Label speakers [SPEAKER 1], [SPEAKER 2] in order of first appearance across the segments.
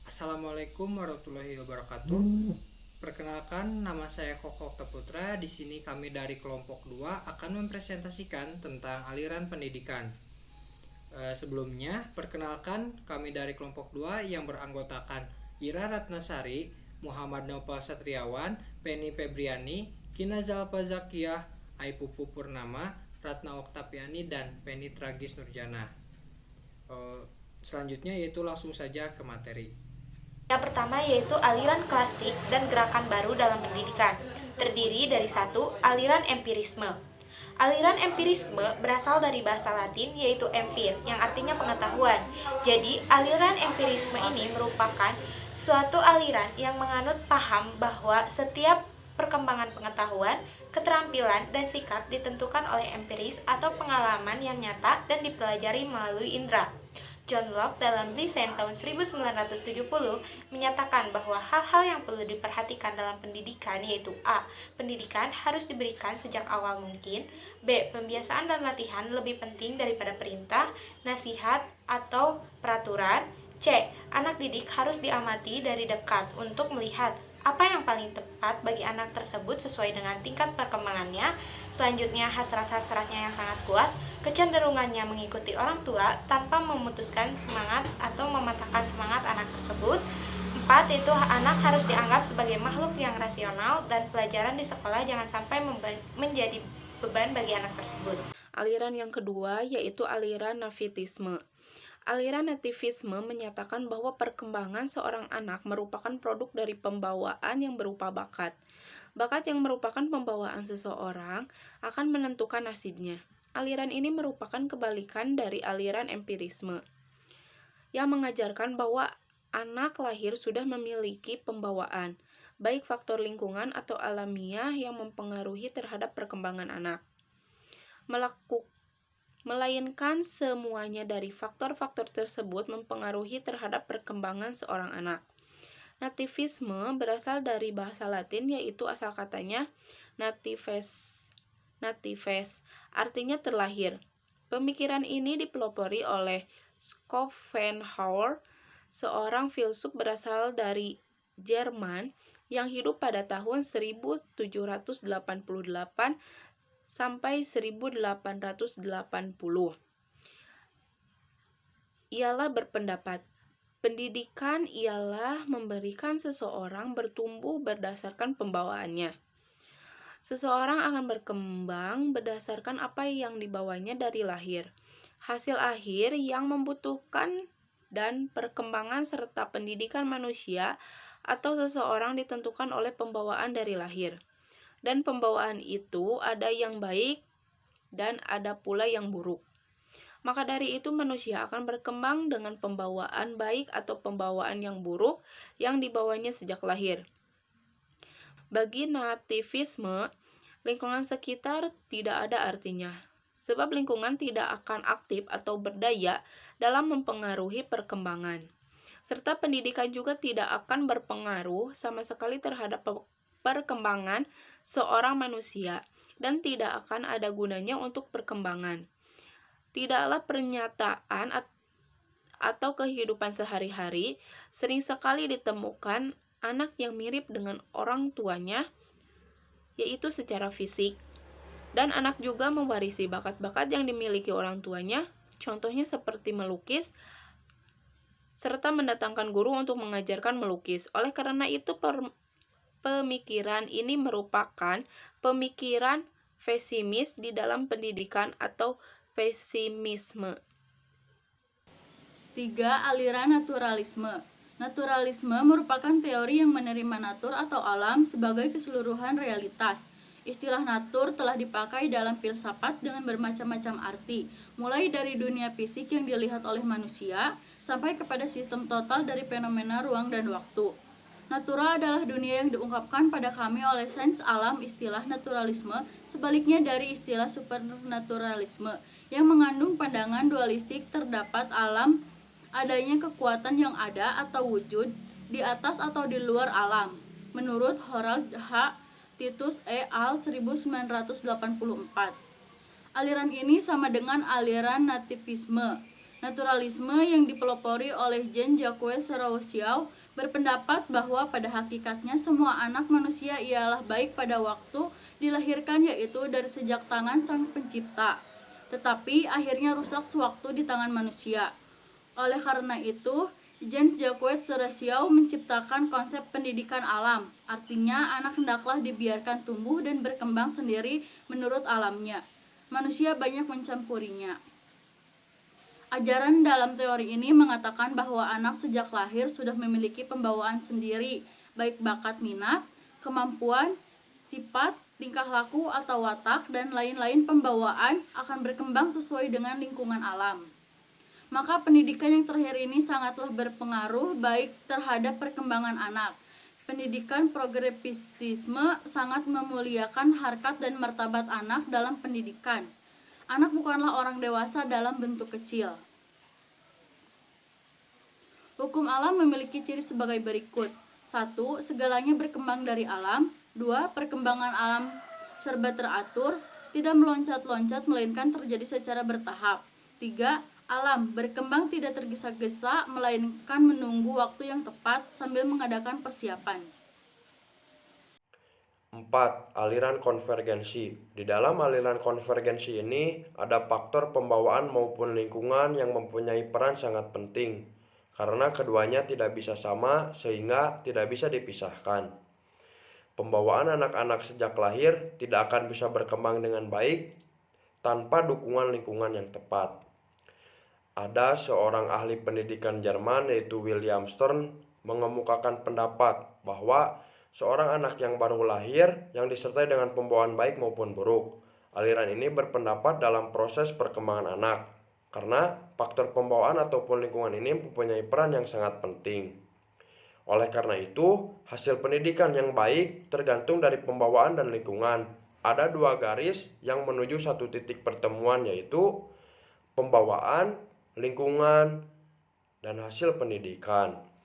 [SPEAKER 1] Assalamualaikum warahmatullahi wabarakatuh. Perkenalkan, nama saya Koko Putra. Di sini kami dari kelompok 2 akan mempresentasikan tentang aliran pendidikan. Sebelumnya, perkenalkan kami dari kelompok 2 yang beranggotakan Ira Ratnasari, Muhammad Nopal Satriawan, Penny Febriani, Kina Zalpa Zakiyah, Aipupu Purnama, Ratna Oktaviani, dan Penny Tragis Nurjana. Selanjutnya yaitu langsung saja ke materi.
[SPEAKER 2] Yang pertama yaitu aliran klasik dan gerakan baru dalam pendidikan. Terdiri dari satu, aliran empirisme. Aliran empirisme berasal dari bahasa Latin yaitu empir, yang artinya pengetahuan. Jadi, aliran empirisme ini merupakan suatu aliran yang menganut paham bahwa setiap perkembangan pengetahuan, keterampilan, dan sikap ditentukan oleh empiris atau pengalaman yang nyata dan dipelajari melalui indera. John Locke dalam desain tahun 1970 menyatakan bahwa hal-hal yang perlu diperhatikan dalam pendidikan yaitu A. Pendidikan harus diberikan sejak awal mungkin. B. Pembiasaan dan latihan lebih penting daripada perintah, nasihat, atau peraturan. C. Anak didik harus diamati dari dekat untuk melihat apa yang paling tepat bagi anak tersebut sesuai dengan tingkat perkembangannya. Selanjutnya, hasrat-hasratnya yang sangat kuat, kecenderungannya mengikuti orang tua tanpa memutuskan semangat atau mematahkan semangat anak tersebut. 4. Itu anak harus dianggap sebagai makhluk yang rasional dan pelajaran di sekolah jangan sampai menjadi beban bagi anak tersebut.
[SPEAKER 3] Aliran yang kedua yaitu aliran nativisme. Aliran nativisme menyatakan bahwa perkembangan seorang anak merupakan produk dari pembawaan yang berupa bakat. Bakat yang merupakan pembawaan seseorang akan menentukan nasibnya. Aliran ini merupakan kebalikan dari aliran empirisme, yang mengajarkan bahwa anak lahir sudah memiliki pembawaan, baik faktor lingkungan atau alamiah yang mempengaruhi terhadap perkembangan anak. Melainkan semuanya dari faktor-faktor tersebut mempengaruhi terhadap perkembangan seorang anak. Nativisme berasal dari bahasa Latin yaitu asal katanya natives, artinya terlahir. Pemikiran ini dipelopori oleh Schopenhauer, seorang filsuf berasal dari Jerman yang hidup pada tahun 1788 sampai 1880. Ialah berpendapat, pendidikan ialah memberikan seseorang bertumbuh berdasarkan pembawaannya. Seseorang akan berkembang berdasarkan apa yang dibawanya dari lahir. Hasil akhir yang membutuhkan dan perkembangan serta pendidikan manusia atau seseorang ditentukan oleh pembawaan dari lahir. Dan pembawaan itu ada yang baik dan ada pula yang buruk. Maka dari itu manusia akan berkembang dengan pembawaan baik atau pembawaan yang buruk yang dibawanya sejak lahir. Bagi nativisme, lingkungan sekitar tidak ada artinya, sebab lingkungan tidak akan aktif atau berdaya dalam mempengaruhi perkembangan. Serta pendidikan juga tidak akan berpengaruh sama sekali terhadap perkembangan seorang manusia dan tidak akan ada gunanya untuk perkembangan. Tidaklah pernyataan atau kehidupan sehari-hari sering sekali ditemukan anak yang mirip dengan orang tuanya, yaitu secara fisik, dan anak juga mewarisi bakat-bakat yang dimiliki orang tuanya, contohnya seperti melukis, serta mendatangkan guru untuk mengajarkan melukis. Oleh karena itu, pemikiran ini merupakan pemikiran pesimis di dalam pendidikan atau pesimisme.
[SPEAKER 4] 3. Aliran naturalisme. Naturalisme merupakan teori yang menerima natur atau alam sebagai keseluruhan realitas. Istilah natur telah dipakai dalam filsafat dengan bermacam-macam arti, mulai dari dunia fisik yang dilihat oleh manusia, sampai kepada sistem total dari fenomena ruang dan waktu. Natura adalah dunia yang diungkapkan pada kami oleh sains alam. Istilah naturalisme sebaliknya dari istilah supernaturalisme yang mengandung pandangan dualistik terdapat alam adanya kekuatan yang ada atau wujud di atas atau di luar alam. Menurut Harold H. Titus et al. 1984. Aliran ini sama dengan aliran nativisme. Naturalisme yang dipelopori oleh Jean-Jacques Rousseau berpendapat bahwa pada hakikatnya semua anak manusia ialah baik pada waktu dilahirkan, yaitu dari sejak tangan Sang Pencipta, tetapi akhirnya rusak sewaktu di tangan manusia. Oleh karena itu, Jean-Jacques Rousseau menciptakan konsep pendidikan alam, artinya anak hendaklah dibiarkan tumbuh dan berkembang sendiri menurut alamnya. Manusia banyak mencampurinya. Ajaran dalam teori ini mengatakan bahwa anak sejak lahir sudah memiliki pembawaan sendiri, baik bakat minat, kemampuan, sifat, tingkah laku atau watak, dan lain-lain pembawaan akan berkembang sesuai dengan lingkungan alam. Maka pendidikan yang terakhir ini sangatlah berpengaruh baik terhadap perkembangan anak. Pendidikan progresisme sangat memuliakan harkat dan martabat anak dalam pendidikan. Anak bukanlah orang dewasa dalam bentuk kecil. Hukum alam memiliki ciri sebagai berikut. 1. Segalanya berkembang dari alam. 2. Perkembangan alam serba teratur, tidak meloncat-loncat melainkan terjadi secara bertahap. 3. Alam berkembang tidak tergesa-gesa melainkan menunggu waktu yang tepat sambil mengadakan persiapan.
[SPEAKER 5] 4. Aliran konvergensi. Di dalam aliran konvergensi ini ada faktor pembawaan maupun lingkungan yang mempunyai peran sangat penting, karena keduanya tidak bisa sama sehingga tidak bisa dipisahkan. Pembawaan anak-anak sejak lahir tidak akan bisa berkembang dengan baik tanpa dukungan lingkungan yang tepat. Ada seorang ahli pendidikan Jerman yaitu William Stern mengemukakan pendapat bahwa seorang anak yang baru lahir yang disertai dengan pembawaan baik maupun buruk. Aliran ini berpendapat dalam proses perkembangan anak, karena faktor pembawaan ataupun lingkungan ini mempunyai peran yang sangat penting. Oleh karena itu, hasil pendidikan yang baik tergantung dari pembawaan dan lingkungan. Ada dua garis yang menuju satu titik pertemuan, yaitu pembawaan, lingkungan, dan hasil pendidikan.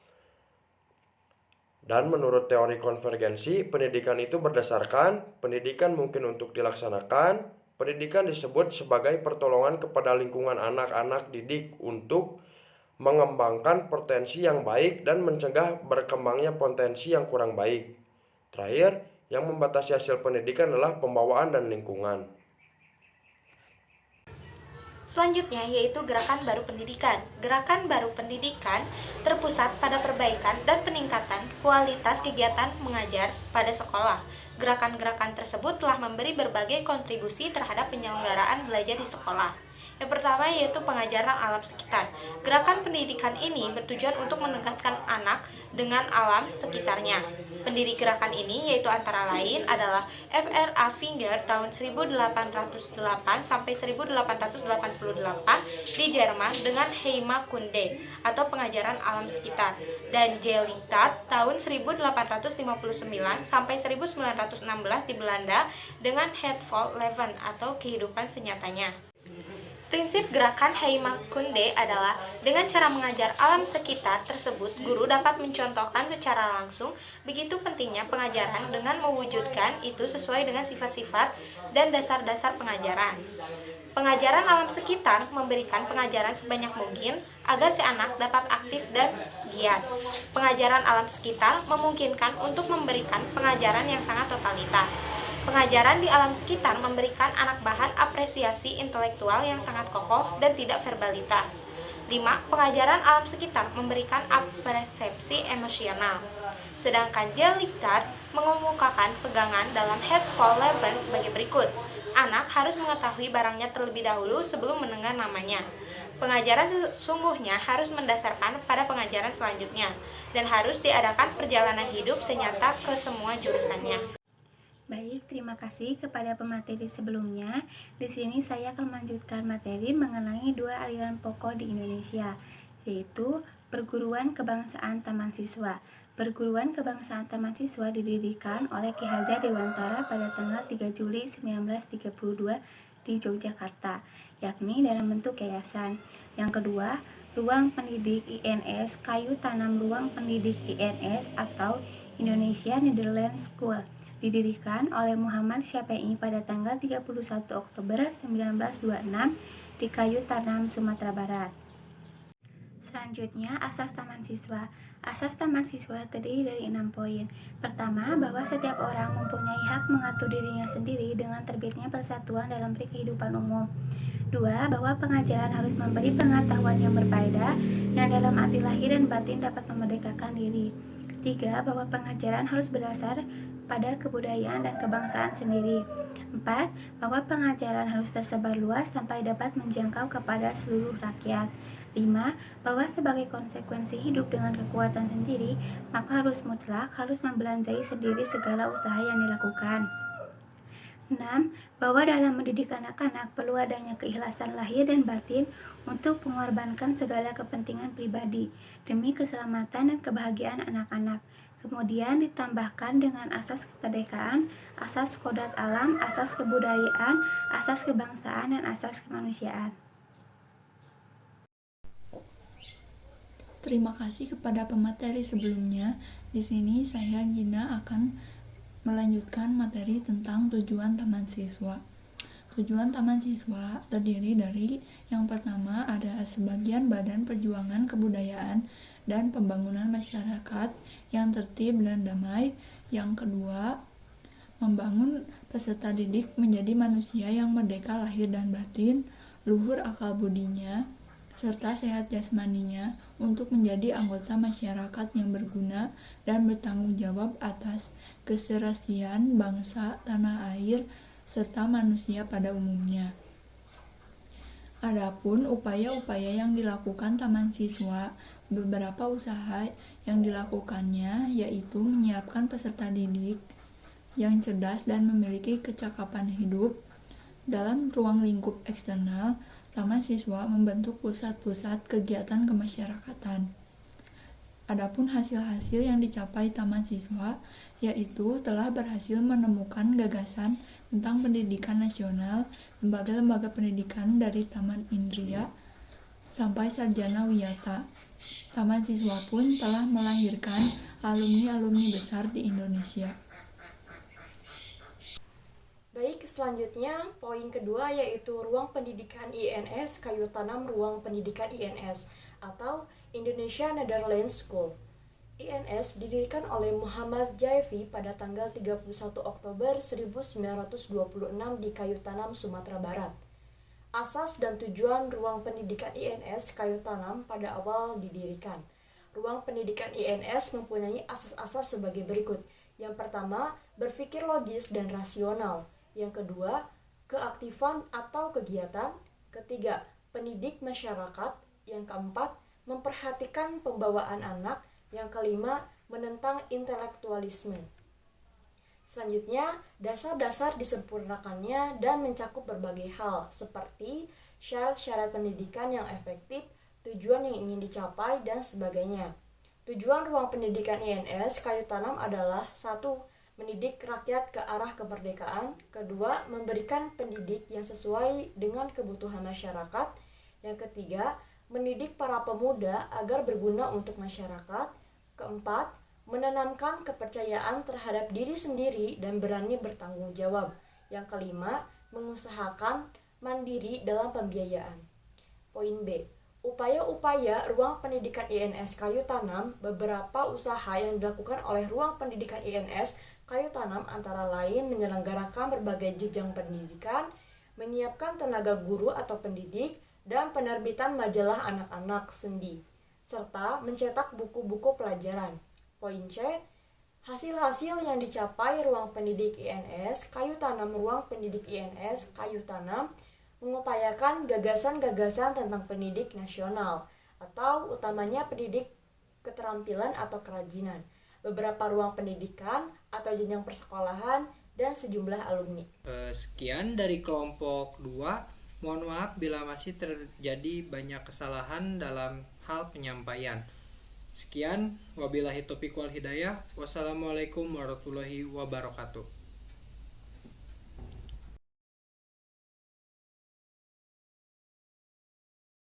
[SPEAKER 5] Dan menurut teori konvergensi, pendidikan itu berdasarkan pendidikan mungkin untuk dilaksanakan. Pendidikan disebut sebagai pertolongan kepada lingkungan anak-anak didik untuk mengembangkan potensi yang baik dan mencegah berkembangnya potensi yang kurang baik. Terakhir, yang membatasi hasil pendidikan adalah pembawaan dan lingkungan.
[SPEAKER 2] Selanjutnya yaitu gerakan baru pendidikan. Gerakan baru pendidikan terpusat pada perbaikan dan peningkatan kualitas kegiatan mengajar pada sekolah. Gerakan-gerakan tersebut telah memberi berbagai kontribusi terhadap penyelenggaraan belajar di sekolah. Yang pertama yaitu pengajaran alam sekitar. Gerakan pendidikan ini bertujuan untuk mendekatkan anak dengan alam sekitarnya. Pendiri gerakan ini yaitu antara lain adalah F.R.A. Finger tahun 1808 sampai 1888 di Jerman dengan Heimakunde atau pengajaran alam sekitar, dan J. Lichtard tahun 1859 sampai 1916 di Belanda dengan Hetvol-Leven atau kehidupan senyatanya. Prinsip gerakan Heimakunde adalah dengan cara mengajar alam sekitar tersebut, guru dapat mencontohkan secara langsung begitu pentingnya pengajaran dengan mewujudkan itu sesuai dengan sifat-sifat dan dasar-dasar pengajaran. Pengajaran alam sekitar memberikan pengajaran sebanyak mungkin agar si anak dapat aktif dan giat. Pengajaran alam sekitar memungkinkan untuk memberikan pengajaran yang sangat totalitas. Pengajaran di alam sekitar memberikan anak bahan apresiasi intelektual yang sangat kokoh dan tidak verbalitas. 5. Pengajaran alam sekitar memberikan persepsi emosional. Sedangkan J. Lichtard mengemukakan pegangan dalam Hetvol-Leven sebagai berikut. Anak harus mengetahui barangnya terlebih dahulu sebelum mendengar namanya. Pengajaran sesungguhnya harus mendasarkan pada pengajaran selanjutnya dan harus diadakan perjalanan hidup senyata ke semua jurusannya.
[SPEAKER 6] Baik, terima kasih kepada pemateri sebelumnya. Di sini saya akan melanjutkan materi mengenai dua aliran pokok di Indonesia, yaitu Perguruan Kebangsaan Taman Siswa. Perguruan Kebangsaan Taman Siswa didirikan oleh Ki Hajar Dewantara pada tanggal 3 Juli 1932 di Yogyakarta, yakni dalam bentuk yayasan. Yang kedua, Ruang Pendidik INS Kayu Tanam Ruang Pendidik INS atau Indonesia Netherlands School, didirikan oleh Muhammad Syafi'i pada tanggal 31 Oktober 1926 di Kayu Tanam, Sumatera Barat. Selanjutnya, asas taman siswa. Asas taman siswa terdiri dari 6 poin. Pertama, bahwa setiap orang mempunyai hak mengatur dirinya sendiri dengan terbitnya persatuan dalam kehidupan umum. 2. Bahwa pengajaran harus memberi pengetahuan yang berfaedah, yang dalam arti lahir dan batin dapat memerdekakan diri. 3. Bahwa pengajaran harus berdasar pada kebudayaan dan kebangsaan sendiri. 4. Bahwa pengajaran harus tersebar luas sampai dapat menjangkau kepada seluruh rakyat. 5. Bahwa sebagai konsekuensi hidup dengan kekuatan sendiri, maka harus mutlak harus membelanjai sendiri segala usaha yang dilakukan. 6. Bahwa dalam mendidik anak-anak perlu adanya keikhlasan lahir dan batin untuk mengorbankan segala kepentingan pribadi demi keselamatan dan kebahagiaan anak-anak. Kemudian ditambahkan dengan asas kemerdekaan, asas kodrat alam, asas kebudayaan, asas kebangsaan, dan asas kemanusiaan.
[SPEAKER 7] Terima kasih kepada pemateri sebelumnya. Di sini saya Gina akan melanjutkan materi tentang tujuan taman siswa. Tujuan taman siswa terdiri dari yang pertama ada sebagian badan perjuangan kebudayaan dan pembangunan masyarakat yang tertib dan damai. Yang kedua, membangun peserta didik menjadi manusia yang merdeka lahir dan batin, luhur akal budinya, serta sehat jasmaninya untuk menjadi anggota masyarakat yang berguna dan bertanggung jawab atas keserasian bangsa, tanah air, serta manusia pada umumnya. Adapun upaya-upaya yang dilakukan taman siswa, beberapa usaha yang dilakukannya yaitu menyiapkan peserta didik yang cerdas dan memiliki kecakapan hidup. Dalam ruang lingkup eksternal, taman siswa membentuk pusat-pusat kegiatan kemasyarakatan. Adapun hasil-hasil yang dicapai taman siswa yaitu telah berhasil menemukan gagasan tentang pendidikan nasional, lembaga-lembaga pendidikan dari Taman Indria sampai sarjana wiyata. Taman siswa pun telah melahirkan alumni-alumni besar di Indonesia.
[SPEAKER 8] Baik, selanjutnya poin kedua yaitu ruang pendidikan INS Kayu Tanam Ruang Pendidikan INS atau Indonesia Netherlands School. INS didirikan oleh Muhammad Jaifi pada tanggal 31 Oktober 1926 di Kayu Tanam, Sumatera Barat. Asas dan tujuan ruang pendidikan INS Kayu Tanam pada awal didirikan. Ruang pendidikan INS mempunyai asas-asas sebagai berikut. Yang pertama, berpikir logis dan rasional. Yang kedua, keaktifan atau kegiatan. Ketiga, pendidik masyarakat. Yang keempat, memperhatikan pembawaan anak. Yang kelima, menentang intelektualisme. Selanjutnya, dasar-dasar disempurnakannya dan mencakup berbagai hal seperti syarat-syarat pendidikan yang efektif, tujuan yang ingin dicapai, dan sebagainya. Tujuan ruang pendidikan INS Kayu Tanam adalah 1. Mendidik rakyat ke arah kemerdekaan. 2. Memberikan pendidik yang sesuai dengan kebutuhan masyarakat. Yang ketiga, mendidik para pemuda agar berguna untuk masyarakat. 4. Menanamkan kepercayaan terhadap diri sendiri dan berani bertanggung jawab. Yang kelima, mengusahakan mandiri dalam pembiayaan. Poin B. Upaya-upaya ruang pendidikan INS Kayu Tanam, beberapa usaha yang dilakukan oleh ruang pendidikan INS Kayu Tanam antara lain menyelenggarakan berbagai jenjang pendidikan, menyiapkan tenaga guru atau pendidik, dan penerbitan majalah anak-anak sendi, serta mencetak buku-buku pelajaran. Poin C. Hasil-hasil yang dicapai ruang pendidik INS Kayu Tanam Ruang pendidik INS Kayu Tanam mengupayakan gagasan-gagasan tentang pendidik nasional atau utamanya pendidik keterampilan atau kerajinan, beberapa ruang pendidikan atau jenjang persekolahan, dan sejumlah alumni.
[SPEAKER 1] Sekian dari kelompok 2. Mohon maaf bila masih terjadi banyak kesalahan dalam hal penyampaian. Sekian, wabillahi taufiq wal hidayah. Wassalamualaikum warahmatullahi wabarakatuh.